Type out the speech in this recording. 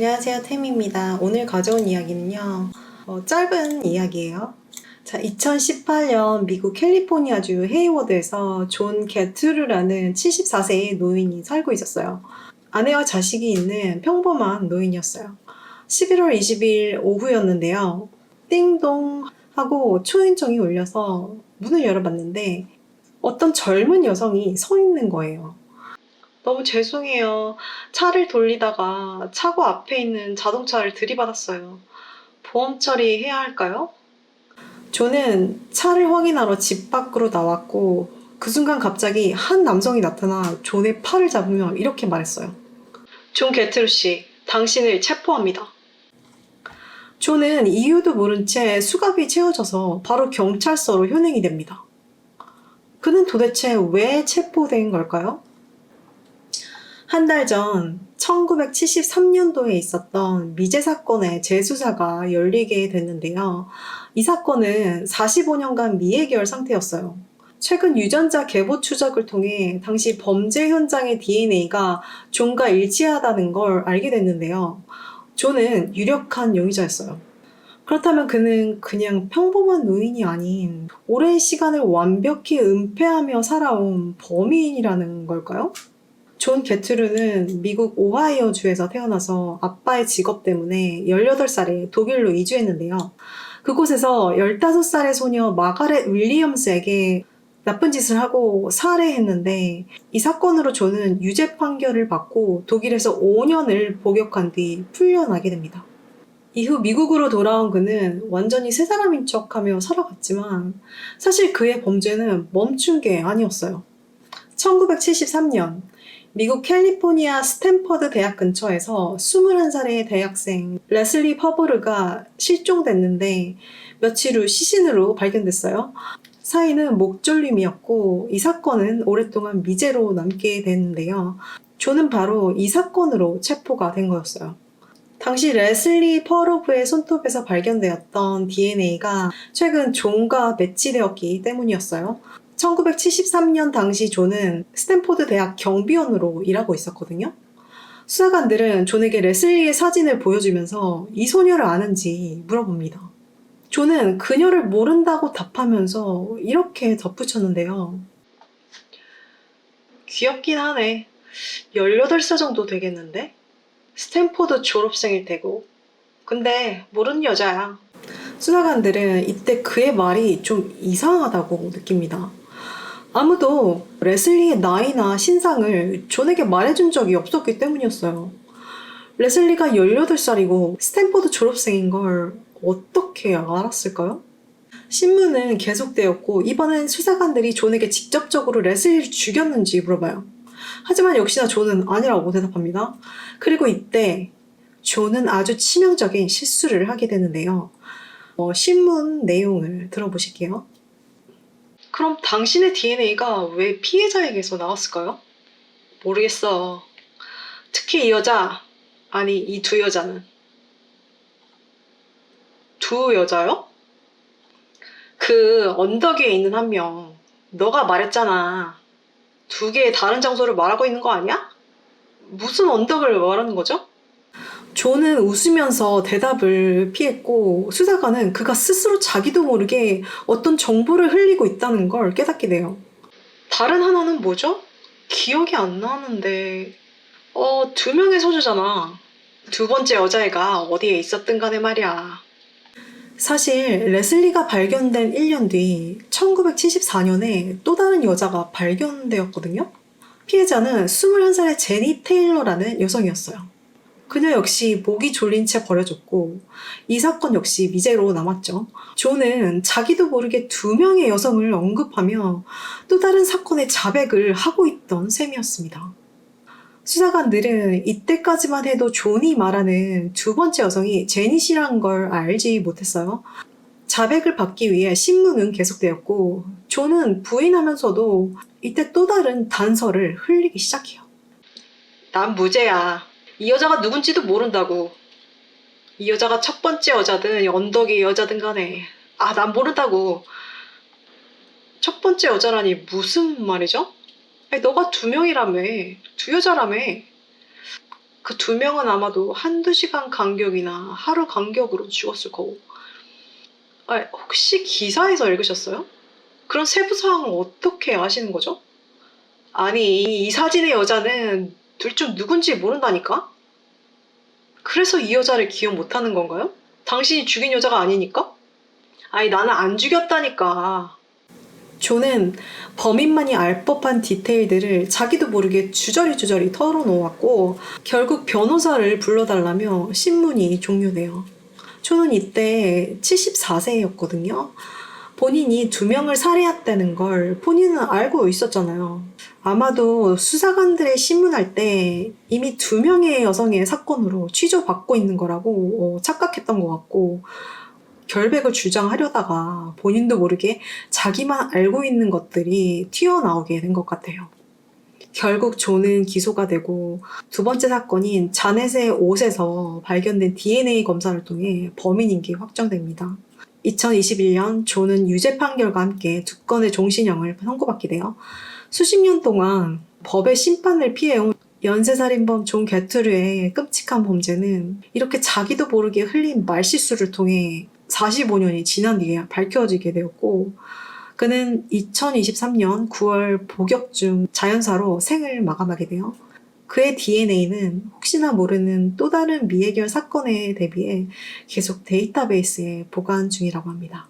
안녕하세요, 템입니다. 오늘 가져온 이야기는요, 짧은 이야기예요. 자, 2018년 미국 캘리포니아주 헤이워드에서 존 게투르라는 74세의 노인이 살고 있었어요. 아내와 자식이 있는 평범한 노인이었어요. 11월 20일 오후였는데요. 띵동 하고 초인종이 울려서 문을 열어봤는데 어떤 젊은 여성이 서 있는 거예요. 너무 죄송해요. 차를 돌리다가 차고 앞에 있는 자동차를 들이받았어요. 보험 처리해야 할까요? 저는 차를 확인하러 집 밖으로 나왔고 그 순간 갑자기 한 남성이 나타나 존의 팔을 잡으며 이렇게 말했어요. 존 게트루 씨, 당신을 체포합니다. 존은 이유도 모른 채 수갑이 채워져서 바로 경찰서로 현행이 됩니다. 그는 도대체 왜 체포된 걸까요? 한 달 전 1973년도에 있었던 미제 사건의 재수사가 열리게 됐는데요. 이 사건은 45년간 미해결 상태였어요. 최근 유전자 계보 추적을 통해 당시 범죄 현장의 DNA가 존과 일치하다는 걸 알게 됐는데요. 존은 유력한 용의자였어요. 그렇다면 그는 그냥 평범한 노인이 아닌 오랜 시간을 완벽히 은폐하며 살아온 범인이라는 걸까요? 존 게트루는 미국 오하이오주에서 태어나서 아빠의 직업 때문에 18살에 독일로 이주했는데요. 그곳에서 15살의 소녀 마가렛 윌리엄스에게 나쁜 짓을 하고 살해했는데 이 사건으로 존은 유죄 판결을 받고 독일에서 5년을 복역한 뒤 풀려나게 됩니다. 이후 미국으로 돌아온 그는 완전히 새 사람인 척하며 살아갔지만 사실 그의 범죄는 멈춘 게 아니었어요. 1973년 미국 캘리포니아 스탠퍼드 대학 근처에서 21살의 대학생 레슬리 퍼버르가 실종됐는데 며칠 후 시신으로 발견됐어요. 사인은 목졸림이었고 이 사건은 오랫동안 미제로 남게 됐는데요. 존은 바로 이 사건으로 체포가 된 거였어요. 당시 레슬리 퍼러브의 손톱에서 발견되었던 DNA가 최근 존과 매치되었기 때문이었어요. 1973년 당시 존은 스탠포드 대학 경비원으로 일하고 있었거든요. 수사관들은 존에게 레슬리의 사진을 보여주면서 이 소녀를 아는지 물어봅니다. 존은 그녀를 모른다고 답하면서 이렇게 덧붙였는데요. 귀엽긴 하네. 18살 정도 되겠는데? 스탠포드 졸업생일 테고. 근데 모르는 여자야. 수사관들은 이때 그의 말이 좀 이상하다고 느낍니다. 아무도 레슬리의 나이나 신상을 존에게 말해준 적이 없었기 때문이었어요. 레슬리가 18살이고 스탠포드 졸업생인 걸 어떻게 알았을까요? 신문은 계속되었고 이번엔 수사관들이 존에게 직접적으로 레슬리를 죽였는지 물어봐요. 하지만 역시나 존은 아니라고 대답합니다. 그리고 이때 존은 아주 치명적인 실수를 하게 되는데요. 신문 내용을 들어보실게요. 그럼 당신의 DNA가 왜 피해자에게서 나왔을까요? 모르겠어. 특히 이 여자, 아니 이 두 여자는. 두 여자요? 그 언덕 위에 있는 한 명. 너가 말했잖아. 두 개의 다른 장소를 말하고 있는 거 아니야? 무슨 언덕을 말하는 거죠? 존은 웃으면서 대답을 피했고 수사관은 그가 스스로 자기도 모르게 어떤 정보를 흘리고 있다는 걸 깨닫게 돼요. 다른 하나는 뭐죠? 기억이 안 나는데... 두 명의 소주잖아. 두 번째 여자애가 어디에 있었든 간에 말이야. 사실 레슬리가 발견된 1년 뒤 1974년에 또 다른 여자가 발견되었거든요. 피해자는 21살의 제니 테일러라는 여성이었어요. 그녀 역시 목이 졸린 채 버려졌고 이 사건 역시 미제로 남았죠. 존은 자기도 모르게 2명의 여성을 언급하며 또 다른 사건의 자백을 하고 있던 셈이었습니다. 수사관들은 이때까지만 해도 존이 말하는 두 번째 여성이 제닛이란 걸 알지 못했어요. 자백을 받기 위해 신문은 계속되었고 존은 부인하면서도 이때 또 다른 단서를 흘리기 시작해요. 난 무죄야. 이 여자가 누군지도 모른다고. 이 여자가 첫 번째 여자든 언덕의 여자든 간에 난 모른다고. 첫 번째 여자라니 무슨 말이죠? 아니, 너가 2명이라며. 2 여자라며. 그 두 명은 아마도 한두 시간 간격이나 하루 간격으로 죽었을 거고. 혹시 기사에서 읽으셨어요? 그런 세부 사항을 어떻게 아시는 거죠? 아니, 이 사진의 여자는 둘 중 누군지 모른다니까? 그래서 이 여자를 기억 못하는 건가요? 당신이 죽인 여자가 아니니까? 아니, 나는 안 죽였다니까. 존은 범인만이 알 법한 디테일들을 자기도 모르게 주저리주저리 털어놓았고 결국 변호사를 불러달라며 신문이 종료돼요. 존은 이때 74세였거든요. 본인이 두 명을 살해했다는 걸 본인은 알고 있었잖아요. 아마도 수사관들의 신문할 때 이미 두 명의 여성의 사건으로 취조받고 있는 거라고 착각했던 것 같고 결백을 주장하려다가 본인도 모르게 자기만 알고 있는 것들이 튀어나오게 된 것 같아요. 결국 존은 기소가 되고 두 번째 사건인 자넷의 옷에서 발견된 DNA 검사를 통해 범인인 게 확정됩니다. 2021년 존은 유죄 판결과 함께 두 건의 종신형을 선고받게 돼요. 수십 년 동안 법의 심판을 피해온 연쇄살인범 존 게투르의 끔찍한 범죄는 이렇게 자기도 모르게 흘린 말실수를 통해 45년이 지난 뒤에 밝혀지게 되었고 그는 2023년 9월 복역 중 자연사로 생을 마감하게 돼요. 그의 DNA는 혹시나 모르는 또 다른 미해결 사건에 대비해 계속 데이터베이스에 보관 중이라고 합니다.